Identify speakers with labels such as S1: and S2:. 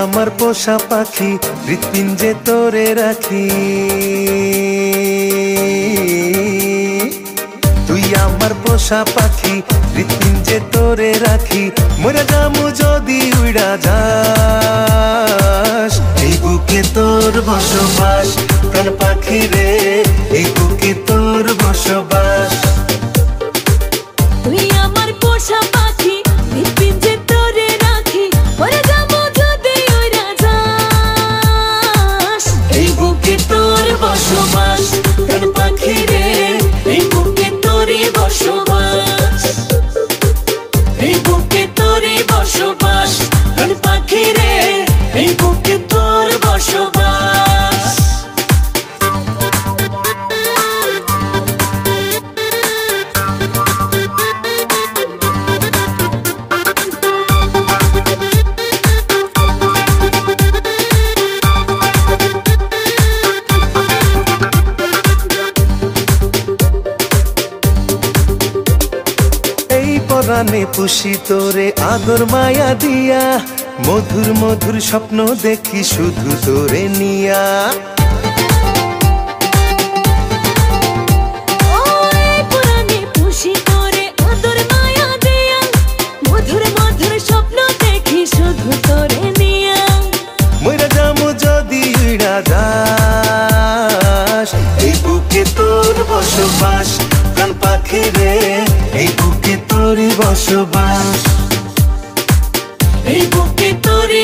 S1: আমার পোষা পাখি হৃৎপিঞ্জে তোরে রাখি তুই আমার পোষা পাখি হৃৎপিঞ্জে তোরে রাখি মরে যামু যদি উড়া যাস এই বুকে তোর বসবাস প্রাণ পাখি রে এই বুকে তোর বসবাস
S2: তুই আমার পোষা পাখি হৃৎপিঞ্জে তোরে রাখি মরে যাবো যদি উড়া যাস
S1: এই বুকে তোর বসবাস প্রাণ পাখি রে এই বুকে তোরই বসবাস এই বুকে তোরই বসবাস প্রাণ পাখি রে এই বুকে তোর বসবাস পরাণে পুষি তোরে আদর মায়া দিয়া মধুর মধুর স্বপ্ন দেখি শুধু তোরে নিয়া
S2: পরাণে পুষি তোরে আদর মায়া দিয়া মধুর মধুর স্বপ্ন দেখি শুধু তোরে নিয়া
S1: মইরা যামু যদি উড়া যাস এই বুকে তোর বসবাস প্রাণ পাখি রে এই বুকে তোরই বসবাস এই বুকে তোরই